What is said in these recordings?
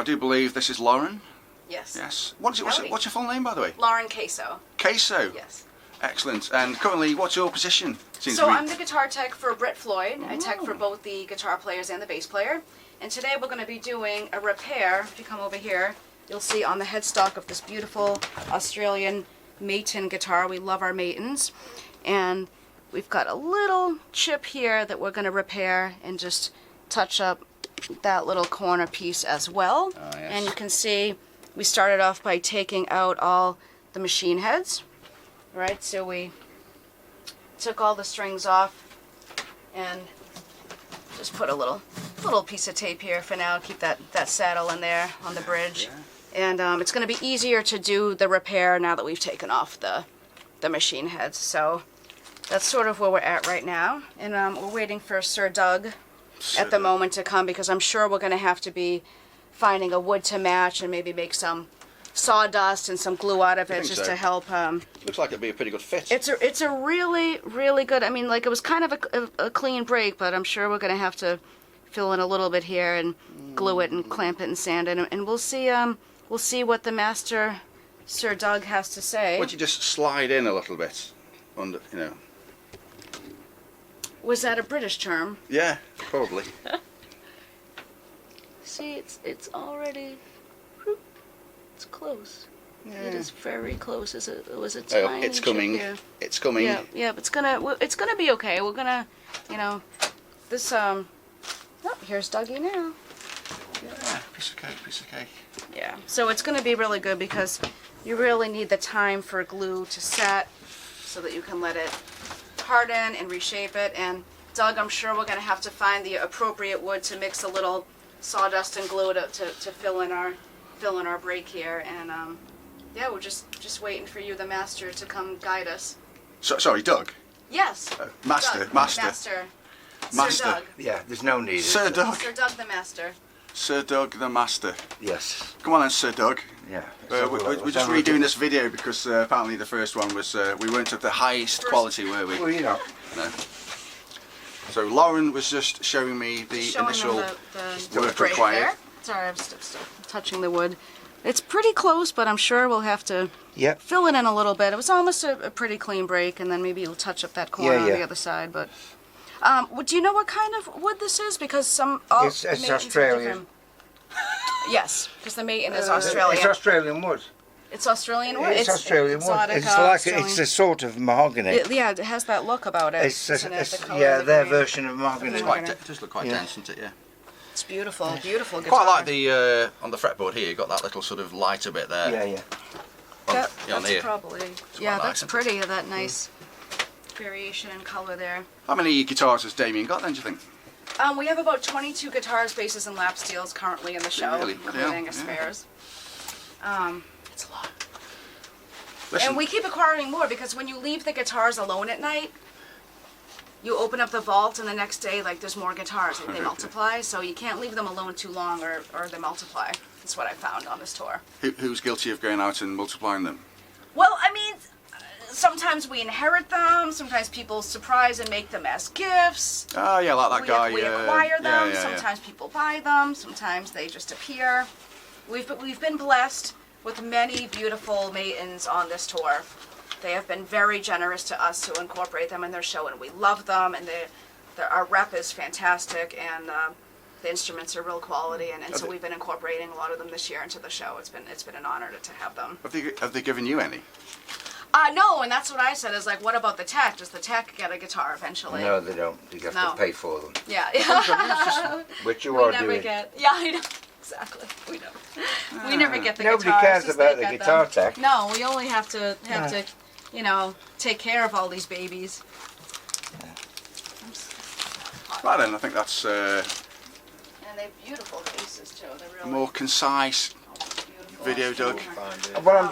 I do believe this is Lauren. Yes. Yes. What's your full name, by the way? Lauren Queso. Queso. Yes. Excellent. And currently, what's your position? So I'm the guitar tech for Brit Floyd. I tech for both the guitar players and the bass player. And today we're going to be doing a repair. If you come over here, you'll see on the headstock of this beautiful Australian Maton guitar. We love our Matons. And we've got a little chip here that we're going to repair and just touch up that little corner piece as well. Oh, yes. And you can see we started off by taking out all the machine heads. Right, so we took all the strings off and just put a little piece of tape here for now, keep that saddle in there on the bridge. Yeah. And it's going to be easier to do the repair now that we've taken off the machine heads. So that's sort of where we're at right now. And we're waiting for Sir Doug at the moment to come, because I'm sure we're going to have to be finding a wood to match and maybe make some sawdust and some glue out of it just to help. Looks like it'd be a pretty good fit. It's a really good. I mean, like, it was kind of a clean break, but I'm sure we're going to have to fill in a little bit here and glue it and clamp it and sand it, and we'll see what the master Sir Doug has to say. Would you just slide in a little bit under, you know? Was that a British term? Yeah, probably. See, it's already. It's close. Yeah. It is very close. It was a tiny it's coming. Here. It's coming. Yeah, but it's gonna be okay. We're gonna, this Oh, here's Dougie now. Yeah, piece of cake. Yeah. So it's gonna be really good because you really need the time for glue to set, so that you can let it harden and reshape it. And Doug, I'm sure we're gonna have to find the appropriate wood to mix a little sawdust and glue to fill in our break here, and yeah, we're just waiting for you, the master, to come guide us. Sorry, Doug? Yes. Master. Sir Doug. Yeah, there's no need. Sir Doug. Sir Doug the master. Sir Doug the master. Yes. Come on then, Sir Doug. Yeah. We're just redoing this video because apparently the first one was, we weren't of the highest quality, were we? Well, you know. No. So Lauren was just showing me the initial work required. There. Sorry, I'm still touching the wood. It's pretty close, but I'm sure we'll have to fill it in a little bit. It was almost a pretty clean break, and then maybe you'll touch up that corner on the other side. But do you know what kind of wood this is? Because it's Australian. Yes, because the Maton is Australian. It's Australian wood. It's Australian wood. It's Australian wood. It's like it's a sort of mahogany. Yeah, it has that look about it. It's their version of mahogany. It does look quite dense, doesn't it? Yeah. It's beautiful, beautiful guitar. Quite like the on the fretboard here. You got that little sort of lighter bit there. Yeah. That's probably. Yeah, that's nice, pretty. That nice variation in color there. How many guitars has Damian got then, do you think? We have about 22 guitars, basses, and lap steels currently in the show, Really? including spares. It's a lot. Listen. And we keep acquiring more because when you leave the guitars alone at night, you open up the vault and the next day, like, there's more guitars. They multiply, so you can't leave them alone too long or they multiply. That's what I found on this tour. Who's guilty of going out and multiplying them? Well, I mean, sometimes we inherit them. Sometimes people surprise and make them as gifts. Oh, yeah, like that guy. We acquire them. Yeah. Sometimes people buy them. Sometimes they just appear. We've been blessed with many beautiful Matons on this tour. They have been very generous to us to incorporate them in their show, and we love them. And our rep is fantastic, and the instruments are real quality. And so we've been incorporating a lot of them this year into the show. It's been an honor to have them. Have they given you any? No, and that's what I said, is like, what about the tech? Does the tech get a guitar eventually? No, they don't. You have to pay for them. Yeah. Which you are doing. Yeah, I know. Exactly. We don't. We never get the Nobody guitars. Nobody cares about the guitar tech. No, we only have to take care of all these babies. Right then, I think that's and they're beautiful bases too. They're really more concise video, Doug. Well, I'm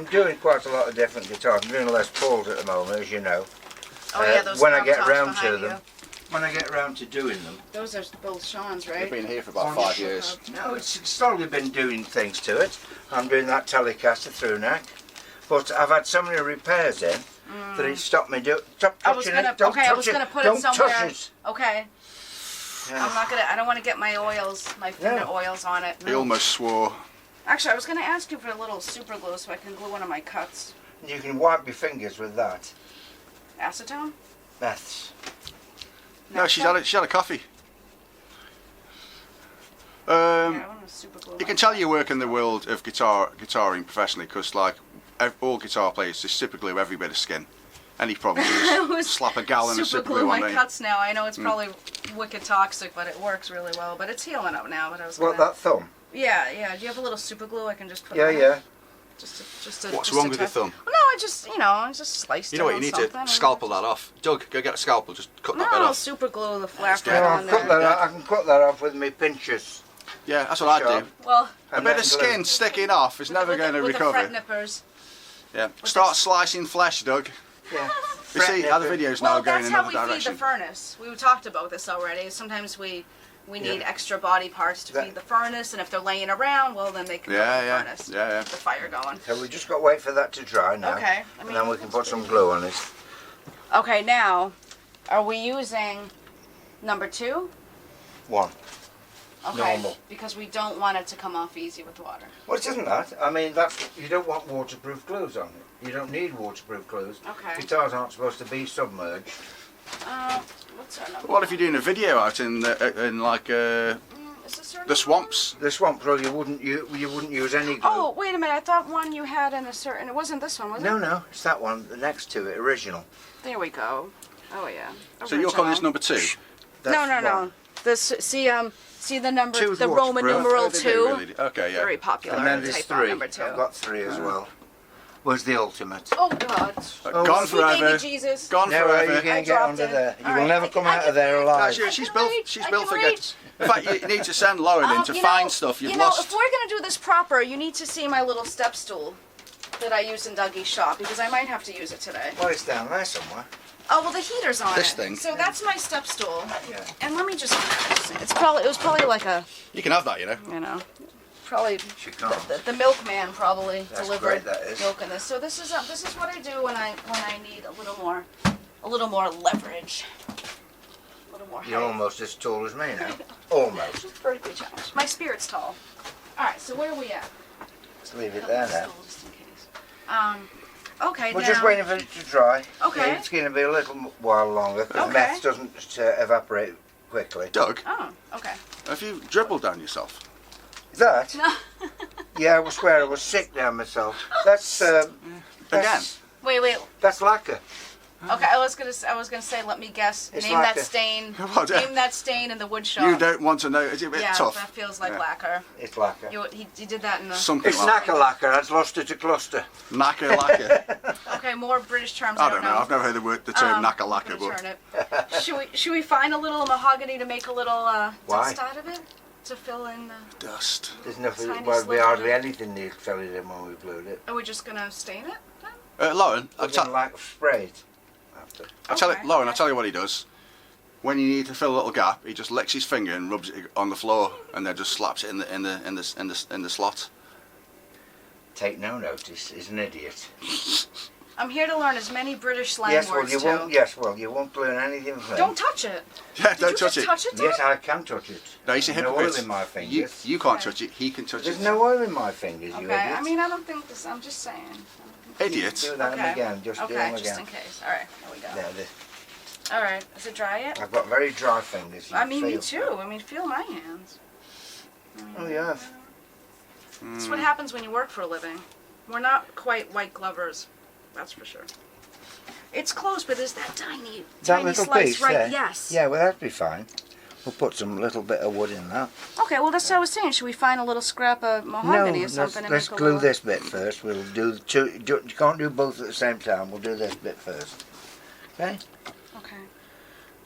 doing quite a lot of different guitars. I'm doing Les Pauls at the moment, as you know. Oh yeah, those when I get tops round to behind them. When I get round to doing them. Those are both Sean's, right? You've been here for about 5 years. No, it's slowly been doing things to it. I'm doing that Telecaster through neck. But I've had so many repairs in that it stopped me Stop touching it. Don't touch it. Put it somewhere. Touch it. Okay. Yeah. I don't want to get my finger oils on it. He almost swore. Actually, I was going to ask you for a little super glue so I can glue one of my cuts. You can wipe your fingers with that. Acetone? That's No, she had a coffee. Yeah, I want to super glue You my can tell you work in the world of guitaring professionally, because like all guitar players just super glue every bit of skin. Any problem, you just slap a gallon of super glue on my there. cuts now. I know it's probably wicked toxic, but it works really well. But it's healing up now. But I was what, gonna... that thumb? Yeah. Do you have a little super glue I can just put Yeah, on? yeah. What's wrong with your thumb? Well, no, I just sliced it. You know what, on you need something to scalpel that off. Doug, go get a scalpel, just cut that bit No, off. super glue the flap Yeah, right No, on I there. can cut that off with my pinchers. Yeah, that's what I'd Sure. do. Well, A bit of skin sticking off is never going to with the fret recover. nippers. Yeah. Start slicing flesh, Doug. Yeah. You see how the videos now Well, going that's in how another we feed direction. the furnace. We talked about this already. Sometimes we need extra body parts to feed the furnace, and if they're laying around, well, then they can go in the furnace. Yeah. Keep the fire going. So we just got to wait for that to dry now. Okay. And then we can put some glue on it. Okay, now, are we using number 2? 1. Okay. Normal. Because we don't want it to come off easy with water. Well, it isn't that. I mean, you don't want waterproof glues on it. You don't need waterproof glues. Okay. Guitars aren't supposed to be submerged. What's our number? What if you're doing a video out in like Is this our the number? swamps? The swamp glue, you wouldn't use any glue. Oh, wait a minute. I thought one you had in a certain... It wasn't this one, was it? No, it's that one, the next to it, original. There we go. Oh, yeah. So you're calling this number 2? That's No. one. This, see the number, Two's the Roman waterproof. numeral Oh, they do 2? really. Okay, yeah. Very popular. And then there's type on 3. number 2. I've got 3 as well. Was the ultimate. Oh, God. Gone Sweet baby forever. Jesus. Gone No, forever. you're going I to get dropped under it. there. You All will right, never come out of there alive. She's I built. can reach, She's I built can for reach. good. In fact, you need to send Lauren in to find stuff you've lost. If we're going to do this proper, you need to see my little step stool that I use in Dougie's shop, because I might have to use it today. Well, it's down there somewhere. Oh, well, the heater's on This it. thing. So that's my step stool. Yeah. And let me just... it was probably like a, You can have that, you know. probably She can't. the milkman probably That's delivered great, that is. milk in this. So this is what I do when I need a little more leverage. A little more You're height. almost as tall as me now. Almost. Vertically challenged. My spirit's tall. All right, so where are we at? Just leave it there now. Just in case. Okay. We're now, just waiting for it to dry. Okay. It's going to be a little while longer because Okay. meth doesn't evaporate quickly. Doug, Oh, okay. have you dribbled down yourself? That? No. Yeah, I swear I was sick down myself. That's Again? Wait. That's lacquer. Okay, I was gonna say, let me guess. It's Name that lacquer. stain. What, Name that stain in the wood shop. You don't want to know. Is it a bit Yeah, tough? that feels like Yeah. lacquer. It's lacquer. He did that in the. Something It's like knacker lacquer. I've lost it to cluster. knacker lacquer. Okay, more British terms. I don't know. I've never heard the term knacker I'm lacquer, gonna but turn it. Should we find a little mahogany to make a little Why? dust out of it to fill in the? dust. There's nothing. Tiny Well, we sliver. hardly anything needs filling in when we glued it. Are we just gonna stain it then? Lauren, I'll Other than like sprayed. After. I'll tell you what he does. When you need to fill a little gap, he just licks his finger and rubs it on the floor, and then just slaps it in the slot. Take no notice. He's an idiot. I'm here to learn as many British slang Yes, well, words you too. won't. Yes, well, you won't learn anything from Don't touch it. Yeah, Did don't you touch just it. touch it, Yes, Dad? I can touch it. No, he's a No hypocrite. oil in my fingers. You can't Okay. touch it. He can touch There's it. no oil in my fingers, you Okay. idiot. I mean, I don't think this. I'm just saying. Idiot. Do that Okay. again. Just do Okay, them just again. in case. All right, here we go. There, there. All right, is it dry yet? I've got very dry fingers. you I mean, me feel. too. I mean, feel my hands. Oh, you have. That's what happens when you work for a living. We're not quite white glovers, that's for sure. It's close, but there's that tiny Little slice, piece right? there? Yes. Yeah, well, that'd be fine. We'll put some little bit of wood in that. Okay, well, that's what I was saying. Should we find a little scrap of mahogany or let's something? and let's make a glue little... this bit first. We'll do the two. You can't do both at the same time. We'll do this bit first. Okay? Okay.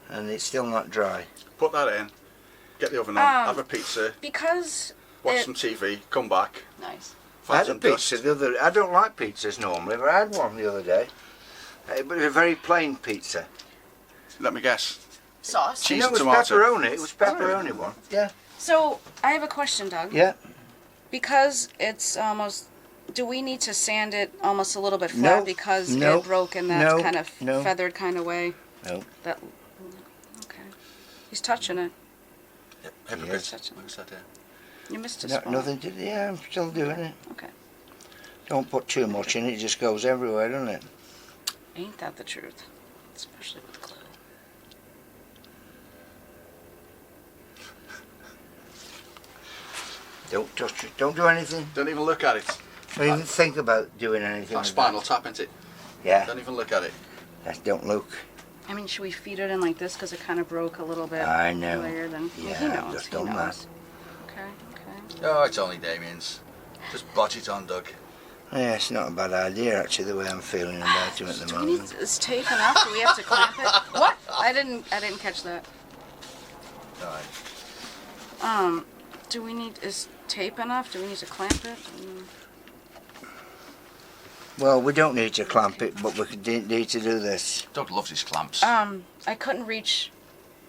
And it's still not dry. Put that in. Get the oven on. Have a pizza. Because Watch some TV. Come back. Nice. I Find had a some dust. pizza the other. I don't like pizzas normally, but I had one the other day. But it was a very plain pizza. Let me guess. Sauce. Cheese No, and it was tomato. pepperoni. It was pepperoni one. Yeah. So, I have a question, Doug. Yeah. Because it's almost... Do we need to sand it almost a little bit flat No, because no, it broke in that no, kind of no. feathered kind of way? No. That... Okay. He's touching it. Hypocrite. Yes. Like I said, yeah. You missed a No, spot. nothing to do. Yeah, I'm still doing it. Okay. Don't put too much in it, it just goes everywhere, doesn't it? Ain't that the truth? Especially with glue. Don't touch it. Don't do anything. Don't even look at it. Don't even think about doing anything. That's with Spinal that. Tap, isn't it? Yeah, Don't even look at it. don't look. I mean, should we feed it in like this because it kind of broke a little bit I know. earlier than Yeah, he knows. just He done that. knows. Okay, okay. Oh, it's only Damian's. Just bodge it on, Doug. Yeah, it's not a bad idea actually, the way I'm feeling about him at the Do we need moment. is tape enough? Do we have to clamp it? What? I didn't catch that. Alright. Do we need is tape enough? Do we need to clamp it? Well, we don't need to clamp it, but we need to do this. Doug loves his clamps. I couldn't reach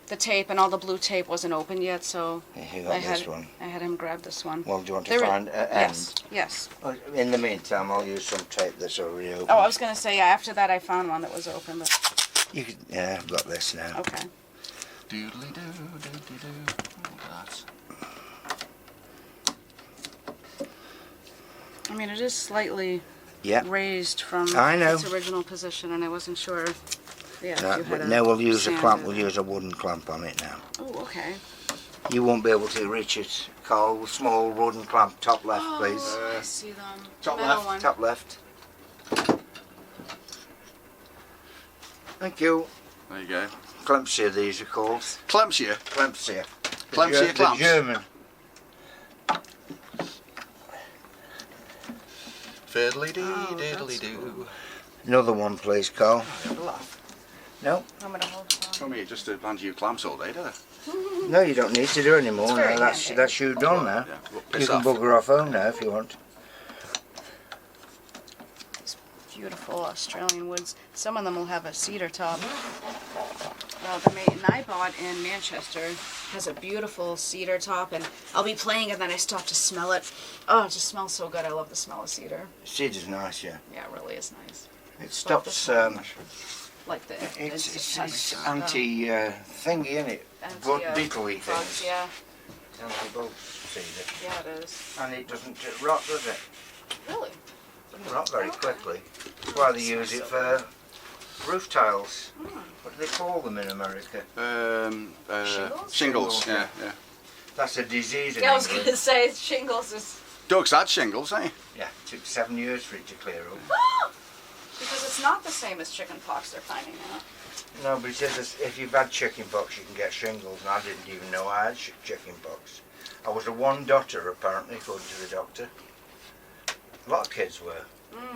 the tape, and all the blue tape wasn't open yet, so Here, you got this one. I had him grab this one. Well, do you want to There i- find an Yes, end? yes. In the meantime, I'll use some tape that's already open. Oh, I was gonna say yeah. After that, I found one that was open, but You could, yeah, I've got this now. okay. Doodly doo, doodly doo. Look at that. I mean, it is slightly Yeah. raised from I know. its original position, and I wasn't sure. Yeah, if you had But a now we'll use a sand clamp. it. We'll use a wooden clamp on it now. Oh, okay. You won't be able to reach it, Carl. Small wooden clamp, top left, please. Oh, I see them. Top Metal left, one. Top left. Thank you. There you go. Clamps these are called. Clamps here. Clamps here. Clamps here, clamps. The German. Fiddly dee, Oh, diddly that's doo. Another one, please, Carl. Have a laugh. No, I'm gonna hold it on. Come here, just to hand you clamps all day, do they? no, you don't need to do anymore. It's very Now that's handy. that's you done now. Yeah. Well, You piss can off. bugger off home now if you want. Beautiful Australian woods. Some of them will have a cedar top. Well, the mate I bought in Manchester has a beautiful cedar top, and I'll be playing and then I stop to smell it. Oh, it just smells so good. I love the smell of cedar. Cedar's nice, yeah. Yeah, it really is nice. It stops. Like the It's anti thingy, isn't it? Beetle-y bugs, things. yeah. Anti-bug cedar. Yeah, it is. And it doesn't rot, does it? Really? Doesn't rot very Okay. quickly. That's why they use it for roof tiles. Hmm. What do they call them in America? Shingles? Shingles, yeah, Yeah. yeah. That's a disease in Yeah, I was England. gonna say shingles is Doug's had shingles, ain't he? Yeah, it took 7 years for it to clear up. because it's not the same as chicken pox. They're finding out. No, but he says if you've had chicken pox, you can get shingles, and I didn't even know I had chicken pox. I was a one daughter, apparently, according to the doctor. A lot of kids were.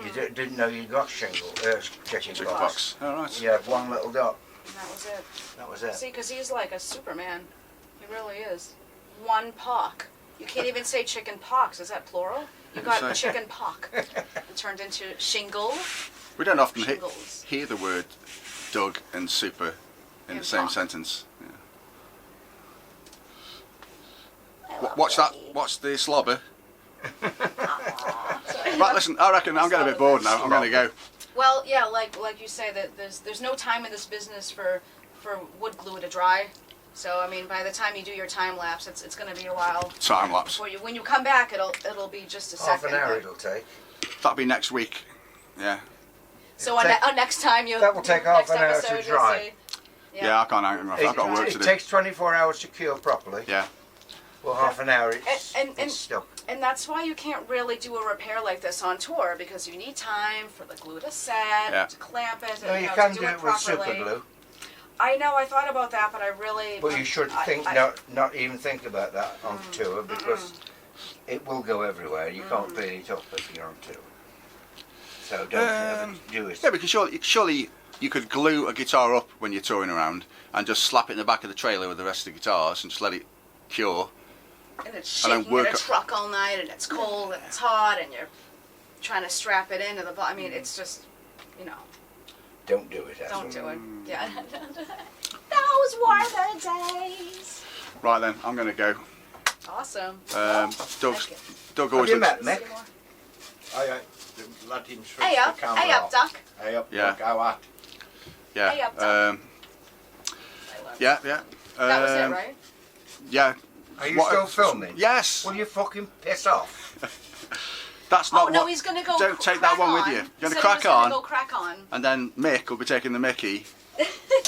You didn't know you got chicken Chicken pox. pox. All right. You had one little dot. And that was it. That was it. See, because he's like a Superman. He really is. One pock. You can't even say chicken pox. Is that plural? You got Sorry. chicken pock. It turned into shingle. We don't often Shingles. hear the word Doug and super in And the same pock. sentence. Yeah. I love Watch that. Dougie. Watch the slobber. Sorry. Right, listen. I reckon I'm getting a bit bored now. I'm going to go. Well, yeah, like you say, that there's no time in this business for wood glue to dry. So I mean, by the time you do your time lapse, it's going to be a while. Time lapse. Before when you come back, it'll be just a Half second. an hour but- it'll take. That'll be next week. Yeah. So on, Take- on next time you That will take half next an hour to episode, you'll dry. say- Yeah, I can't hang around. I've got work to It do. takes 24 hours to cure properly. Yeah. Well, half an hour it's, And- it's stuck. And that's why you can't really do a repair like this on tour, because you need time for the glue to set, Yeah. to clamp it, No, and, you know, can to do do it with super properly. glue, I know, I thought about that, but I really. but you should I- not even think about that on tour because it will go everywhere. You can't clean it up if you're on tour. So don't ever do it. Yeah, because surely you could glue a guitar up when you're touring around and just slap it in the back of the trailer with the rest of the guitars and just let it cure. And it's and then shaking in a work- truck all night, and it's cold, and it's hot, and you're trying to strap it into the. I mean, it's just, you know, Don't do it. don't Hazel. do it. Yeah. Those were the days. Right then, I'm going to go. Awesome. Doug Thank you. Doug always you looks. met Mick? Aye, let him switch Hey the up, camera hey up, off. Duck. Hey up, Yeah. look how at. Yeah. Hey, up, Doug. Yeah. Yeah. That was it, Um, right? Yeah. Are you still filming? Yes. Will you fucking piss off? That's not Oh no, what. he's gonna go. Don't take that crack one with on. you. He You're said gonna he was crack on, Go crack on. and then Mick will be taking the Mickey.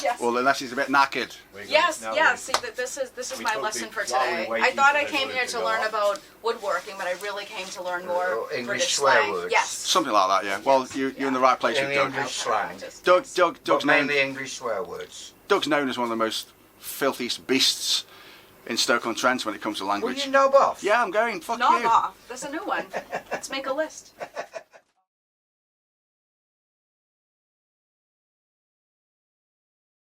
Yes. Well, unless he's a bit knackered. Yes, Now yes. See, this is we my took lesson the for flowery today. I waiting thought for I the came wood here to to go learn off. about woodworking, but I really came to learn more English British swear slang. words. Yes. Something like that, yeah. Well, you're in the right place In with the Doug. English slang. Doug's But known, mainly English swear words. Doug's known as one of the most filthiest beasts in Stoke-on-Trent when it comes to Will language. you knob off? Yeah, I'm going. Fuck Knob you. off. That's a new one. Let's make a list.